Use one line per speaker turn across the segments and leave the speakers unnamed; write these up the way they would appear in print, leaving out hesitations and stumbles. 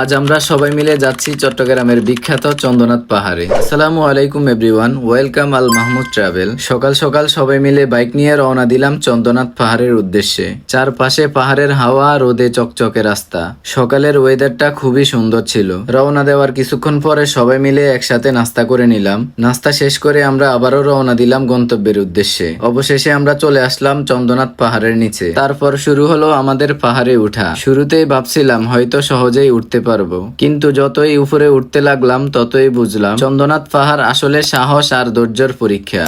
আজ আমরা সবাই মিলে যাচ্ছি চট্টগ্রামের বিখ্যাত চন্দ্রনাথ পাহাড়ে। আসসালামু আলাইকুম everyone, welcome Al Mahmud travel. সকাল সকাল সবাই মিলে বাইক নিয়ে রওনা দিলাম চন্দ্রনাথ পাহাড়ের উদ্দেশ্যে। চারপাশে পাহাড়ের হাওয়া, রোদে চকচকে রাস্তা। সকালের ওয়েদারটা খুবই সুন্দর ছিল। রওনা দেওয়ার কিছুক্ষণ পরে সবাই মিলে একসাথে নাস্তা করে নিলাম। নাস্তা শেষ করে আমরা আবারও রওনা দিলাম গন্তব্যের উদ্দেশ্যে। অবশেষে আমরা চলে আসলাম চন্দ্রনাথ পাহাড়ের নিচে। তারপর শুরু হলো আমাদের পাহাড়ে উঠা। শুরুতেই ভাবছিলাম হয়তো সহজেই উঠতে পারবো, কিন্তু যতই উপরে উঠতে লাগলাম ততই বুঝলাম চন্দ্রনাথ পাহাড় আসলে সাহস আর ধৈর্যের পরীক্ষা।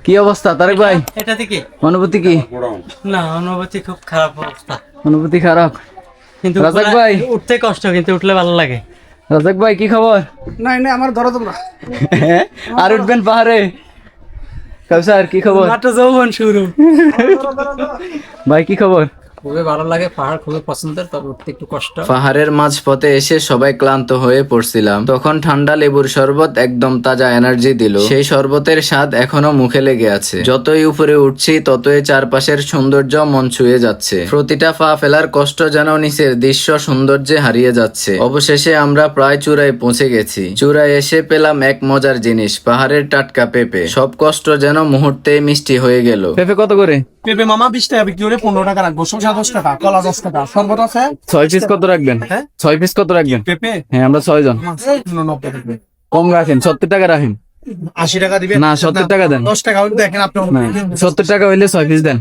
কি অবস্থা তারেক ভাই?
এটা থেকে
অনুভূতি কি?
না, অনুভূতি খুব খারাপ অবস্থা।
অনুভূতি খারাপ,
কিন্তু
রাজাক ভাই
উঠতে কষ্ট, কিন্তু উঠলে ভালো লাগে।
রাজাক ভাই কি খবর?
না না আমার ধরো তোমরা
আর উঠবেন পাহাড়ে? কাউসার কি খবর?
মাত্র যৌবন শুরু।
ভাই কি খবর?
খুবই ভালো লাগে, পাহাড় খুবই পছন্দের, তবে উঠতে একটু কষ্ট।
পাহাড়ের মাঝপথে এসে সবাই ক্লান্ত হয়ে পড়ছিলাম। তখন ঠান্ডা লেবুর শরবত একদম তাজা এনার্জি দিল। সেই শরবতের স্বাদ এখনো মুখে লেগে আছে। যতই উপরে উঠছি ততই চারপাশের সৌন্দর্য মন ছুঁয়ে যাচ্ছে। প্রতিটা পা ফেলার কষ্ট যেন নিচের দৃশ্য সৌন্দর্যে হারিয়ে যাচ্ছে। অবশেষে আমরা প্রায় চূড়ায় পৌঁছে গেছি। চূড়ায় এসে পেলাম এক মজার জিনিস, পাহাড়ের টাটকা পেঁপে। সব কষ্ট যেন মুহূর্তেই মিষ্টি হয়ে গেল। পেঁপে কত করে?
পেঁপে মামা 20 টাকা বিক্রি করে 15 টাকা রাখবো। শসা 10 টাকা, কলা 10 টাকা, শরবত আছে
6 পিস কত রাখবেন?
হ্যাঁ?
6 পিস কত রাখবেন?
পেঁপে
হ্যাঁ, আমরা 6 জন।
90 টাকা।
কম রাখেন, 70 টাকা রাখেন।
80 টাকা দিবেন?
না, 70 টাকা দেন।
10 টাকা হলে দেখেন আপনি।
না, 70 টাকা হইলে 6 পিস দেন।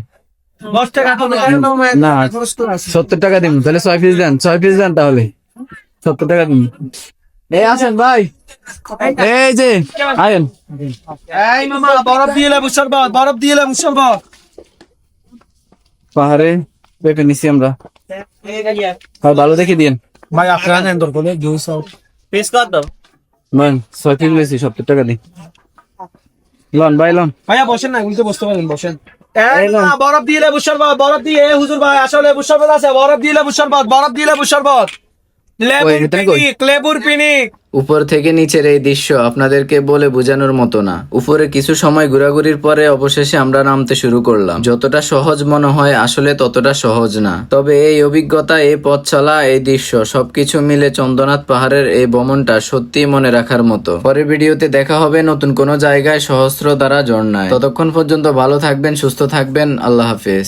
10 টাকা তো
না, 70 টাকা দিন, তাহলে 6 পিস দেন। 6 পিস দেন তাহলে 70 টাকা দিন। এই আসেন ভাই, এই যে আয়েন।
এই মামা বরফ দিয়ে লেবু শরবত, বরফ দিয়ে লেবু শরবত।
পাহাড়ে পেঁপে নিছি আমরা। আর ভালো দেখে দিন
ভাই আপনারা নেন দরকার হলে জুস আউট।
পিস কত দাও?
মান 6 পিস লইছি, 70 টাকা দিন। লন ভাই লন।
ভাইয়া বসেন না, উল্টে বসতে পারেন, বসেন। এই না বরফ দিয়ে লেবু শরবত, বরফ দিয়ে। এই হুজুর ভাই আসলে লেবু শরবত আছে, বরফ দিয়ে লেবু শরবত, বরফ দিয়ে লেবু শরবত। লেবুর পিনিক।
উপর থেকে নিচের এই দৃশ্য আপনাদেরকে বলে বোঝানোর মতো না। উপরে কিছু সময় ঘোরাঘুরির পরে অবশেষে আমরা নামতে শুরু করলাম। যতটা সহজ মনে হয় আসলে ততটা সহজ না। তবে এই অভিজ্ঞতা, এই পথ চলা, এই দৃশ্য সবকিছু মিলে চন্দ্রনাথ পাহাড়ের এই ভ্রমণটা সত্যি মনে রাখার মতো। পরের ভিডিওতে দেখা হবে নতুন কোনো জায়গায়, সহস্র দ্বারা ঝর্ণায়। ততক্ষণ পর্যন্ত ভালো থাকবেন, সুস্থ থাকবেন। আল্লাহ হাফেজ।